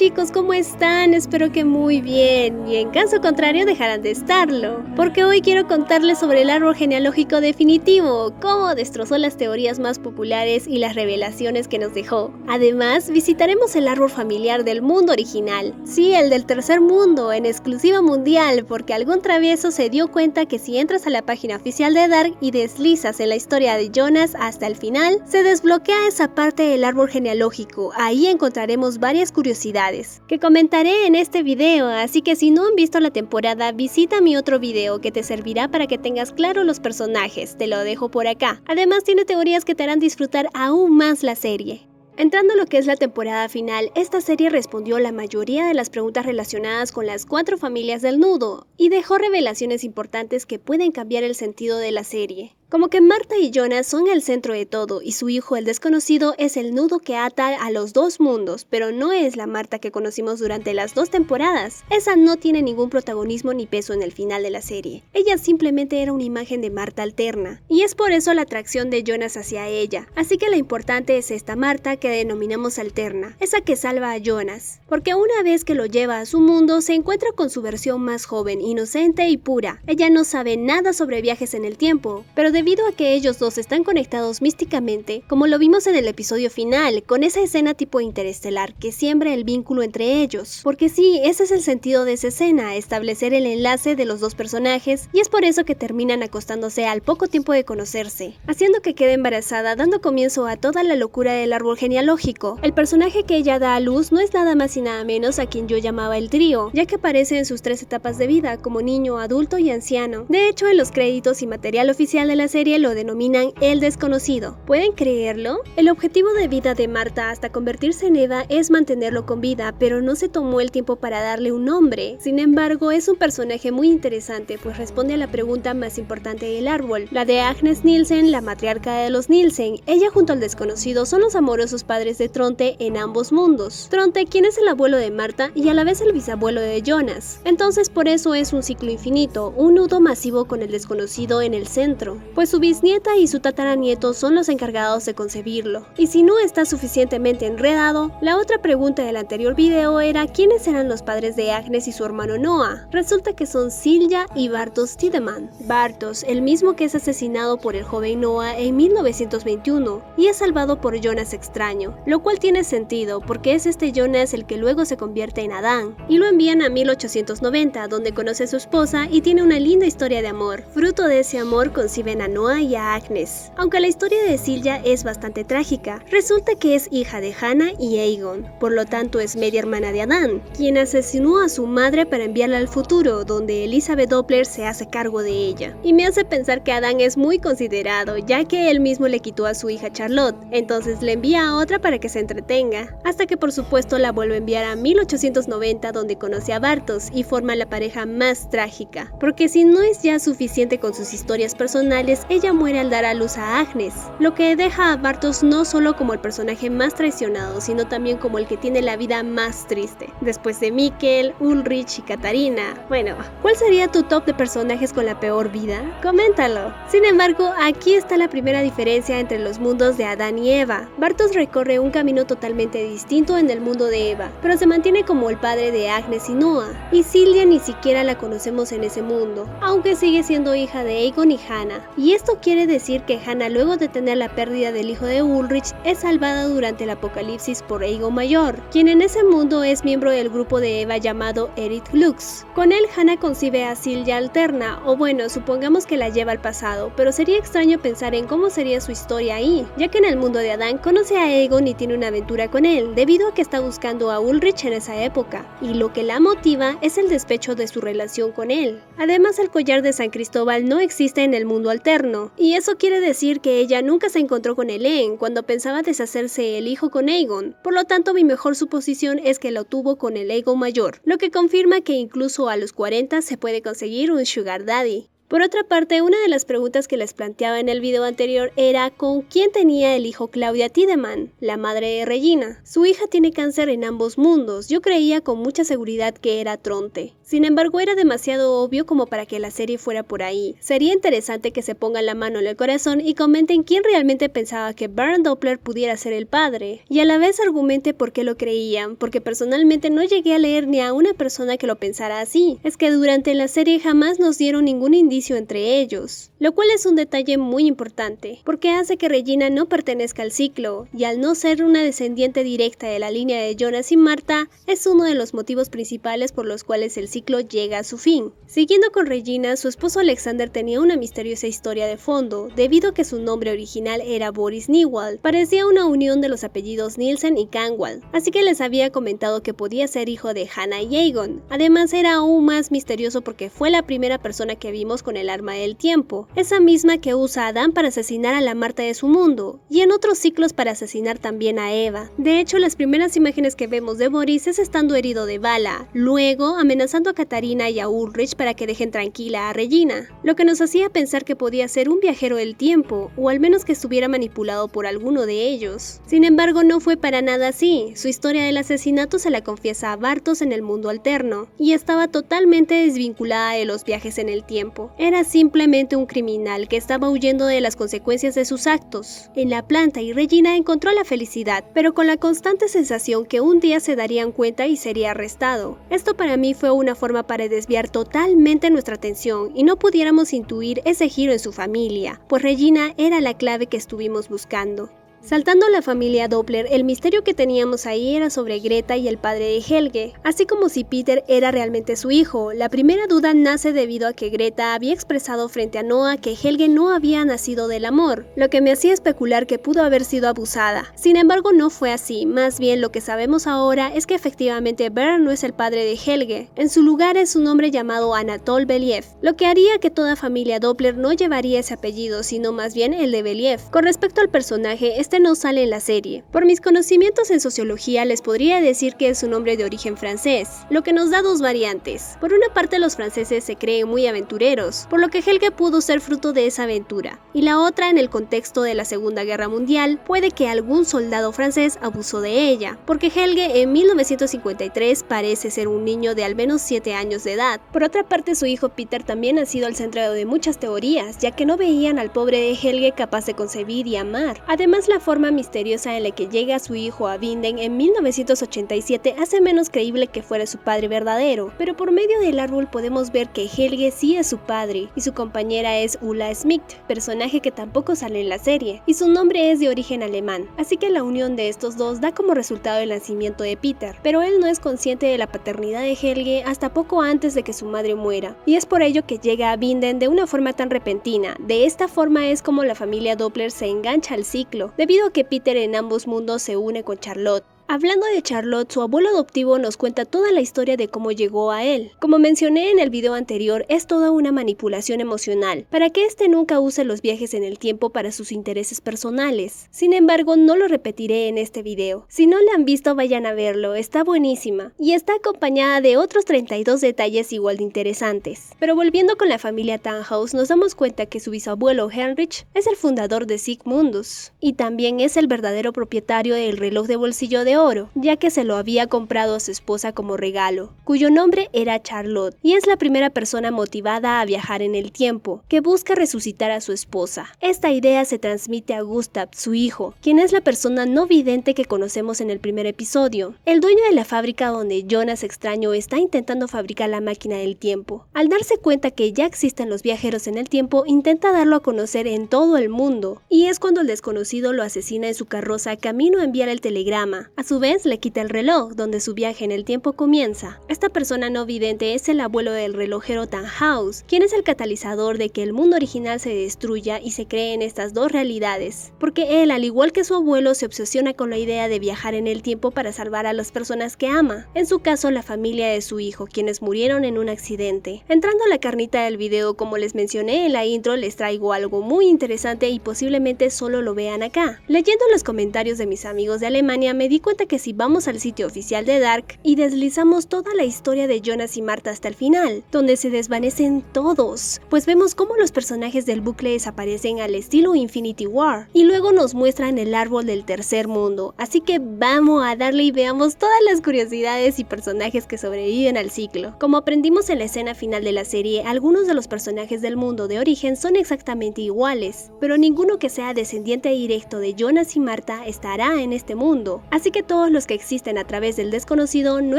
chicos, ¿cómo están? Espero que muy bien, y en caso contrario dejarán de estarlo, porque hoy quiero contarles sobre el árbol genealógico definitivo, cómo destrozó las teorías más populares y las revelaciones que nos dejó. Además, visitaremos el árbol familiar del mundo original, sí, el del tercer mundo, en exclusiva mundial, porque algún travieso se dio cuenta que si entras a la página oficial de Dark y deslizas en la historia de Jonas hasta el final, se desbloquea esa parte del árbol genealógico. Ahí encontraremos varias curiosidades que comentaré en este video, así que si no han visto la temporada, visita mi otro video que te servirá para que tengas claro los personajes, te lo dejo por acá. Además tiene teorías que te harán disfrutar aún más la serie. Entrando a lo que es la temporada final, esta serie respondió la mayoría de las preguntas relacionadas con las 4 familias del nudo y dejó revelaciones importantes que pueden cambiar el sentido de la serie. Como que Marta y Jonas son el centro de todo y su hijo el desconocido es el nudo que ata a los dos mundos, pero no es la Marta que conocimos durante las 2 temporadas. Esa no tiene ningún protagonismo ni peso en el final de la serie. Ella simplemente era una imagen de Marta alterna, y es por eso la atracción de Jonas hacia ella. Así que la importante es esta Marta que denominamos alterna, esa que salva a Jonas, porque una vez que lo lleva a su mundo se encuentra con su versión más joven, inocente y pura. Ella no sabe nada sobre viajes en el tiempo, pero debido a que ellos dos están conectados místicamente, como lo vimos en el episodio final, con esa escena tipo interestelar que siembra el vínculo entre ellos. Porque sí, ese es el sentido de esa escena, establecer el enlace de los dos personajes, y es por eso que terminan acostándose al poco tiempo de conocerse, haciendo que quede embarazada, dando comienzo a toda la locura del árbol genealógico. El personaje que ella da a luz no es nada más y nada menos a quien yo llamaba el trío, ya que aparece en sus 3 etapas de vida, como niño, adulto y anciano. De hecho, en los créditos y material oficial de la serie lo denominan el desconocido. ¿Pueden creerlo? El objetivo de vida de Marta hasta convertirse en Eva es mantenerlo con vida, pero no se tomó el tiempo para darle un nombre. Sin embargo, es un personaje muy interesante, pues responde a la pregunta más importante del árbol, la de Agnes Nielsen, la matriarca de los Nielsen. Ella junto al desconocido son los amorosos padres de Tronte en ambos mundos. Tronte, quien es el abuelo de Marta y a la vez el bisabuelo de Jonas. Entonces por eso es un ciclo infinito, un nudo masivo con el desconocido en el centro, pues su bisnieta y su tataranieto son los encargados de concebirlo. Y si no está suficientemente enredado, la otra pregunta del anterior video era ¿quiénes eran los padres de Agnes y su hermano Noah? Resulta que son Silja y Bartosz Tiedemann. Bartosz, el mismo que es asesinado por el joven Noah en 1921 y es salvado por Jonas extraño, lo cual tiene sentido porque es este Jonas el que luego se convierte en Adán, y lo envían a 1890 donde conoce a su esposa y tiene una linda historia de amor. Fruto de ese amor conciben a Noah y a Agnes. Aunque la historia de Silja es bastante trágica, resulta que es hija de Hannah y Aegon, por lo tanto es media hermana de Adán, quien asesinó a su madre para enviarla al futuro, donde Elizabeth Doppler se hace cargo de ella. Y me hace pensar que Adán es muy considerado, ya que él mismo le quitó a su hija Charlotte, entonces le envía a otra para que se entretenga, hasta que por supuesto la vuelve a enviar a 1890 donde conoce a Bartosz y forma la pareja más trágica, porque si no es ya suficiente con sus historias personales, ella muere al dar a luz a Agnes, lo que deja a Bartosz no solo como el personaje más traicionado, sino también como el que tiene la vida más triste, después de Mikkel, Ulrich y Katarina. Bueno, ¿cuál sería tu top de personajes con la peor vida? Coméntalo. Sin embargo, aquí está la primera diferencia entre los mundos de Adán y Eva. Bartosz recorre un camino totalmente distinto en el mundo de Eva, pero se mantiene como el padre de Agnes y Noah, y Silja ni siquiera la conocemos en ese mundo, aunque sigue siendo hija de Aegon y Hannah, y esto quiere decir que Hannah, luego de tener la pérdida del hijo de Ulrich, es salvada durante el apocalipsis por Aegon Mayor, quien en ese mundo es miembro del grupo de Eva llamado Erit Lux. Con él Hannah concibe a Silja alterna, o bueno, supongamos que la lleva al pasado, pero sería extraño pensar en cómo sería su historia ahí, ya que en el mundo de Adán conoce a Aegon y tiene una aventura con él, debido a que está buscando a Ulrich en esa época, y lo que la motiva es el despecho de su relación con él. Además, el collar de San Cristóbal no existe en el mundo alterno, y eso quiere decir que ella nunca se encontró con Helen cuando pensaba deshacerse el hijo con Aegon. Por lo tanto, mi mejor suposición es que lo tuvo con el Aegon mayor, lo que confirma que incluso a los 40 se puede conseguir un sugar daddy. Por otra parte, una de las preguntas que les planteaba en el video anterior era ¿con quién tenía el hijo Claudia Tiedemann, la madre de Regina? Su hija tiene cáncer en ambos mundos, yo creía con mucha seguridad que era Tronte. Sin embargo, era demasiado obvio como para que la serie fuera por ahí. Sería interesante que se pongan la mano en el corazón y comenten quién realmente pensaba que Baron Doppler pudiera ser el padre, y a la vez argumente por qué lo creían, porque personalmente no llegué a leer ni a una persona que lo pensara así. Es que durante la serie jamás nos dieron ningún indicio entre ellos, lo cual es un detalle muy importante, porque hace que Regina no pertenezca al ciclo, y al no ser una descendiente directa de la línea de Jonas y Martha, es uno de los motivos principales por los cuales el ciclo llega a su fin. Siguiendo con Regina, su esposo Alexander tenía una misteriosa historia de fondo, debido a que su nombre original era Boris Newald. Parecía una unión de los apellidos Nielsen y Canwald, así que les había comentado que podía ser hijo de Hannah y Aegon. Además, era aún más misterioso porque fue la primera persona que vimos con el arma del tiempo, esa misma que usa Adán para asesinar a la Marta de su mundo, y en otros ciclos para asesinar también a Eva. De hecho, las primeras imágenes que vemos de Boris es estando herido de bala, luego amenazando a Katarina y a Ulrich para que dejen tranquila a Regina, lo que nos hacía pensar que podía ser un viajero del tiempo, o al menos que estuviera manipulado por alguno de ellos. Sin embargo, no fue para nada así. Su historia del asesinato se la confiesa a Bartos en el mundo alterno, y estaba totalmente desvinculada de los viajes en el tiempo. Era simplemente un criminal que estaba huyendo de las consecuencias de sus actos. En la planta, y Regina encontró la felicidad, pero con la constante sensación que un día se darían cuenta y sería arrestado. Esto para mí fue una forma para desviar totalmente nuestra atención y no pudiéramos intuir ese giro en su familia, pues Regina era la clave que estuvimos buscando. Saltando a la familia Doppler, el misterio que teníamos ahí era sobre Greta y el padre de Helge, así como si Peter era realmente su hijo. La primera duda nace debido a que Greta había expresado frente a Noah que Helge no había nacido del amor, lo que me hacía especular que pudo haber sido abusada. Sin embargo, no fue así, más bien lo que sabemos ahora es que efectivamente Bernd no es el padre de Helge. En su lugar es un hombre llamado Anatol Believ, lo que haría que toda familia Doppler no llevaría ese apellido, sino más bien el de Believ. Con respecto al personaje, no sale en la serie. Por mis conocimientos en sociología les podría decir que es un nombre de origen francés, lo que nos da dos variantes. Por una parte, los franceses se creen muy aventureros, por lo que Helge pudo ser fruto de esa aventura, y la otra, en el contexto de la Segunda Guerra Mundial, puede que algún soldado francés abusó de ella, porque Helge en 1953 parece ser un niño de al menos 7 años de edad. Por otra parte, su hijo Peter también ha sido el centro de muchas teorías, ya que no veían al pobre de Helge capaz de concebir y amar. Además, la forma misteriosa en la que llega su hijo a Vinden en 1987 hace menos creíble que fuera su padre verdadero, pero por medio del árbol podemos ver que Helge sí es su padre, y su compañera es Ulla Schmidt, personaje que tampoco sale en la serie, y su nombre es de origen alemán, así que la unión de estos dos da como resultado el nacimiento de Peter, pero él no es consciente de la paternidad de Helge hasta poco antes de que su madre muera, y es por ello que llega a Vinden de una forma tan repentina. De esta forma es como la familia Doppler se engancha al ciclo, debido a que Peter en ambos mundos se une con Charlotte. Hablando de Charlotte, su abuelo adoptivo nos cuenta toda la historia de cómo llegó a él. Como mencioné en el video anterior, es toda una manipulación emocional, para que este nunca use los viajes en el tiempo para sus intereses personales. Sin embargo, no lo repetiré en este video. Si no la han visto, vayan a verlo, está buenísima, y está acompañada de otros 32 detalles igual de interesantes. Pero volviendo con la familia Tannhaus, nos damos cuenta que su bisabuelo Heinrich es el fundador de Sigmundus, y también es el verdadero propietario del reloj de bolsillo de oro, ya que se lo había comprado a su esposa como regalo, cuyo nombre era Charlotte, y es la primera persona motivada a viajar en el tiempo, que busca resucitar a su esposa. Esta idea se transmite a Gustav, su hijo, quien es la persona no vidente que conocemos en el primer episodio, el dueño de la fábrica donde Jonas extraño está intentando fabricar la máquina del tiempo. Al darse cuenta que ya existen los viajeros en el tiempo, intenta darlo a conocer en todo el mundo, y es cuando el desconocido lo asesina en su carroza camino a enviar el telegrama. A su vez, le quita el reloj, donde su viaje en el tiempo comienza. Esta persona no vidente es el abuelo del relojero Tannhaus, quien es el catalizador de que el mundo original se destruya y se creen estas dos realidades, porque él, al igual que su abuelo, se obsesiona con la idea de viajar en el tiempo para salvar a las personas que ama, en su caso la familia de su hijo, quienes murieron en un accidente. Entrando a la carnita del video, como les mencioné en la intro, les traigo algo muy interesante y posiblemente solo lo vean acá. Leyendo los comentarios de mis amigos de Alemania, me di cuenta resulta que si vamos al sitio oficial de Dark y deslizamos toda la historia de Jonas y Marta hasta el final, donde se desvanecen todos, pues vemos cómo los personajes del bucle desaparecen al estilo Infinity War, y luego nos muestran el árbol del tercer mundo, así que vamos a darle y veamos todas las curiosidades y personajes que sobreviven al ciclo. Como aprendimos en la escena final de la serie, algunos de los personajes del mundo de origen son exactamente iguales, pero ninguno que sea descendiente directo de Jonas y Marta estará en este mundo, así que todos los que existen a través del desconocido no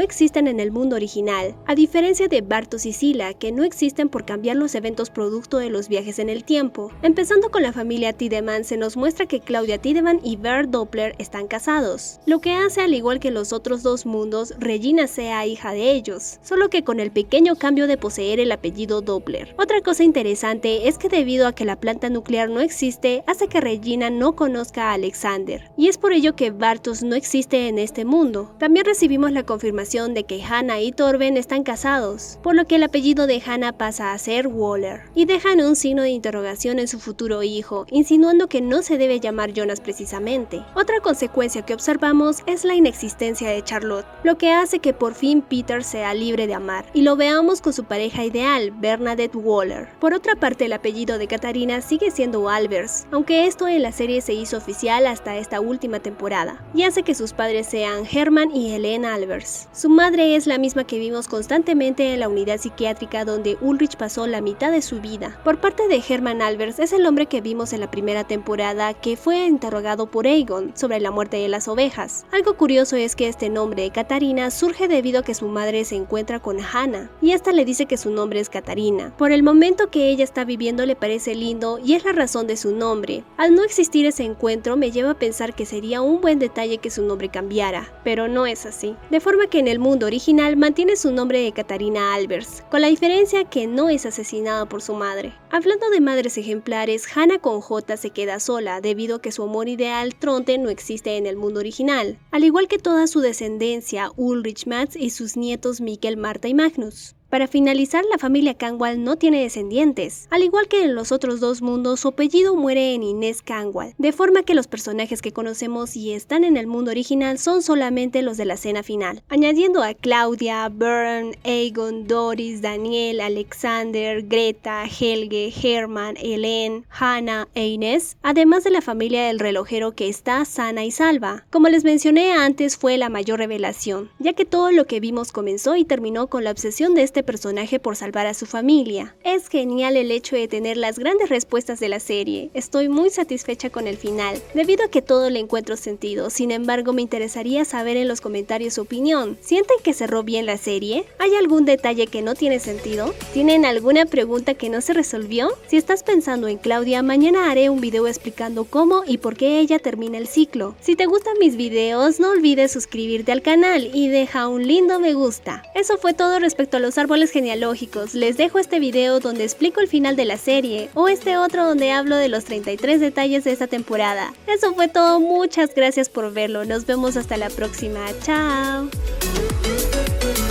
existen en el mundo original, a diferencia de Bartos y Scylla, que no existen por cambiar los eventos producto de los viajes en el tiempo. Empezando con la familia Tiedemann, se nos muestra que Claudia Tiedemann y Bert Doppler están casados, lo que hace, al igual que los otros dos mundos, Regina sea hija de ellos, solo que con el pequeño cambio de poseer el apellido Doppler. Otra cosa interesante es que debido a que la planta nuclear no existe, hace que Regina no conozca a Alexander, y es por ello que Bartos no existe en este mundo. También recibimos la confirmación de que Hannah y Torben están casados, por lo que el apellido de Hannah pasa a ser Waller, y dejan un signo de interrogación en su futuro hijo, insinuando que no se debe llamar Jonas precisamente. Otra consecuencia que observamos es la inexistencia de Charlotte, lo que hace que por fin Peter sea libre de amar, y lo veamos con su pareja ideal, Bernadette Waller. Por otra parte, el apellido de Katarina sigue siendo Albers, aunque esto en la serie se hizo oficial hasta esta última temporada, y hace que sus padres sean Herman y Helene Albers. Su madre es la misma que vimos constantemente en la unidad psiquiátrica donde Ulrich pasó la mitad de su vida. Por parte de Herman Albers es el hombre que vimos en la primera temporada que fue interrogado por Aegon sobre la muerte de las ovejas. Algo curioso es que este nombre, Katarina, surge debido a que su madre se encuentra con Hannah, y esta le dice que su nombre es Katarina. Por el momento que ella está viviendo le parece lindo y es la razón de su nombre. Al no existir ese encuentro me lleva a pensar que sería un buen detalle que su nombre cambiara, pero no es así. De forma que en el mundo original mantiene su nombre de Katarina Albers, con la diferencia que no es asesinada por su madre. Hablando de madres ejemplares, Hannah con J se queda sola debido a que su amor ideal Tronte no existe en el mundo original, al igual que toda su descendencia Ulrich, Mats y sus nietos Mikkel, Marta y Magnus. Para finalizar, la familia Canwall no tiene descendientes. Al igual que en los otros dos mundos, su apellido muere en Inés Canwall, de forma que los personajes que conocemos y están en el mundo original son solamente los de la escena final, añadiendo a Claudia, Bern, Aegon, Doris, Daniel, Alexander, Greta, Helge, Herman, Helene, Hannah e Inés, además de la familia del relojero que está sana y salva. Como les mencioné antes, fue la mayor revelación, ya que todo lo que vimos comenzó y terminó con la obsesión de este personaje por salvar a su familia. Es genial el hecho de tener las grandes respuestas de la serie. Estoy muy satisfecha con el final, debido a que todo le encuentro sentido. Sin embargo, me interesaría saber en los comentarios su opinión. ¿Sienten que cerró bien la serie? ¿Hay algún detalle que no tiene sentido? ¿Tienen alguna pregunta que no se resolvió? Si estás pensando en Claudia, mañana haré un video explicando cómo y por qué ella termina el ciclo. Si te gustan mis videos, no olvides suscribirte al canal y deja un lindo me gusta. Eso fue todo respecto a los árboles genealógicos. Les dejo este video donde explico el final de la serie, o este otro donde hablo de los 33 detalles de esta temporada. Eso fue todo, muchas gracias por verlo, nos vemos hasta la próxima, chao.